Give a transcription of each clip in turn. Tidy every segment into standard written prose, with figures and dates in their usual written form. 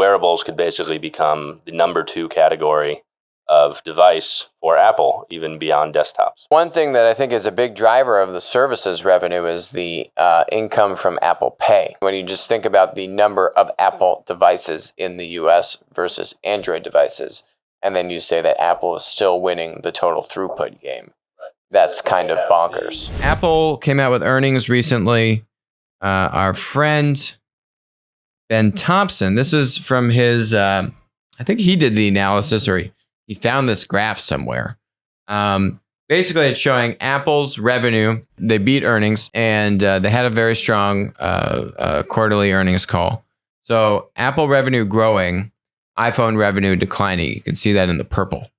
wearables could basically become the number 2 category of device for Apple, even beyond desktops. One thing that I think is a big driver of the services revenue is the income from Apple Pay. When you just think about the number of Apple devices in the US versus Android devices, and then you say that Apple is still winning the total throughput game, that's kind of bonkers. Apple came out with earnings recently. Our friend Ben Thompson, this is from his, I think he did the analysis, or he found this graph somewhere. Basically, it's showing Apple's revenue. They beat earnings, and they had a very strong quarterly earnings call. So Apple revenue growing, iPhone revenue declining. You can see that in the purple.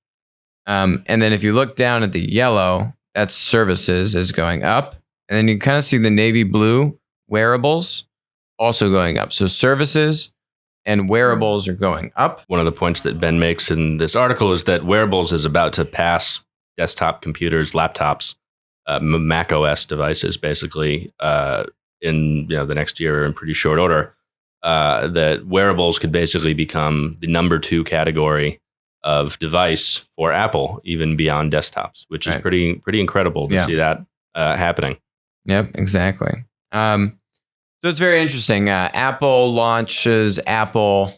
And then if you look down at the yellow, that's services is going up. And then you kind of see the navy blue, wearables, also going up. So services and wearables are going up. One of the points that Ben makes in this article is that wearables is about to pass desktop computers, laptops, Mac OS devices, basically, in the next year in pretty short order. That wearables could basically become the number 2 category of device for Apple, even beyond desktops, which is pretty incredible to see that happening. Yep, exactly. So it's very interesting. Apple launches Apple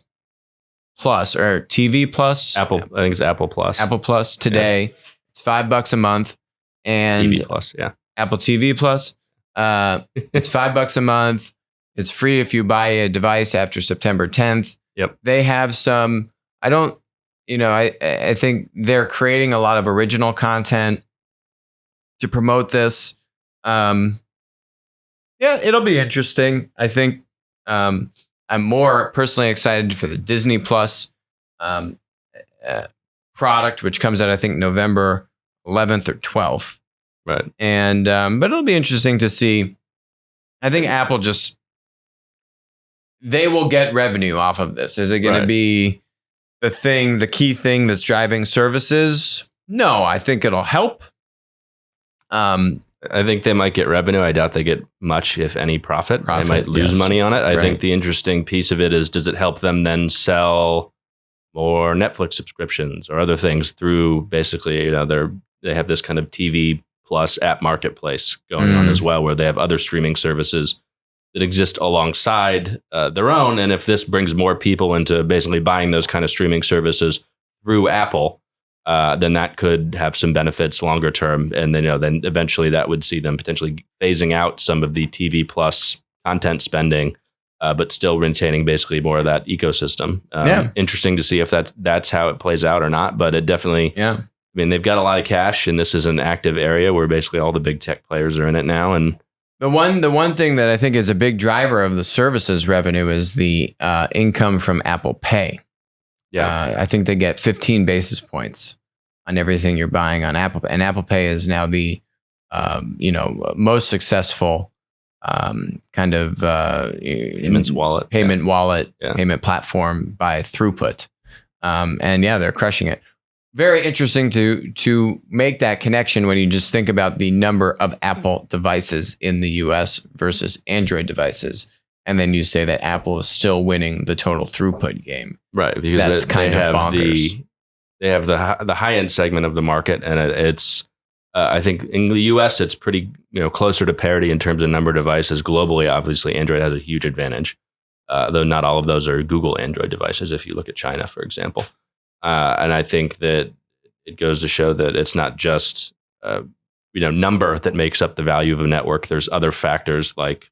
Plus or TV Plus. I think it's Apple Plus. Apple Plus today. Yeah. It's $5 a month. And TV Plus, yeah. Apple TV Plus. It's $5 a month. It's free if you buy a device after September 10th. Yep. They have some, I think they're creating a lot of original content to promote this. Yeah, it'll be interesting. I think I'm more personally excited for the Disney Plus product, which comes out, I think, November 11th or 12th. Right. And but it'll be interesting to see. I think Apple they will get revenue off of this. Is it going to be the key thing that's driving services? No, I think it'll help. I think they might get revenue. I doubt they get much, if any, profit. They might lose money on it. I think the interesting piece of it is, does it help them then sell more Netflix subscriptions or other things through basically, they have this kind of TV Plus app marketplace going on as well, where they have other streaming services that exist alongside their own. And if this brings more people into basically buying those kind of streaming services through Apple, then that could have some benefits longer term. And then, then eventually that would see them potentially phasing out some of the TV Plus content spending, but still retaining basically more of that ecosystem. Interesting to see if that's how it plays out or not, but it definitely, I mean, they've got a lot of cash, and this is an active area where basically all the big tech players are in it now. And the one thing that I think is a big driver of the services revenue is the income from Apple Pay. Yeah, I think they get 15 basis points on everything you're buying on Apple, and Apple Pay is now the most successful kind of payment wallet payment platform by throughput, and they're crushing it. Very interesting to make that connection when you just think about the number of Apple devices in the US versus Android devices. And then you say that Apple is still winning the total throughput game. Right. Because that's kind of bonkers. They have the high end segment of the market. And it's, I think in the US, it's pretty, closer to parity in terms of number of devices. Globally, obviously, Android has a huge advantage. Though not all of those are Google Android devices, if you look at China, for example. And I think that it goes to show that it's not just number that makes up the value of a network. There's other factors like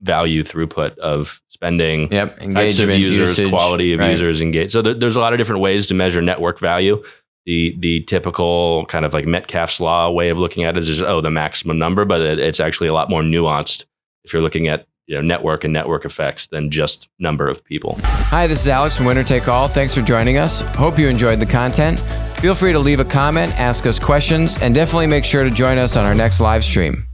value, throughput of spending, types of users, usage, quality of users, engaged. So there's a lot of different ways to measure network value. The typical kind of like Metcalfe's law way of looking at it is just, the maximum number, but it's actually a lot more nuanced if you're looking at network and network effects than just number of people. Hi, this is Alex from Winner Take All. Thanks for joining us. Hope you enjoyed the content. Feel free to leave a comment, ask us questions, and definitely make sure to join us on our next live stream.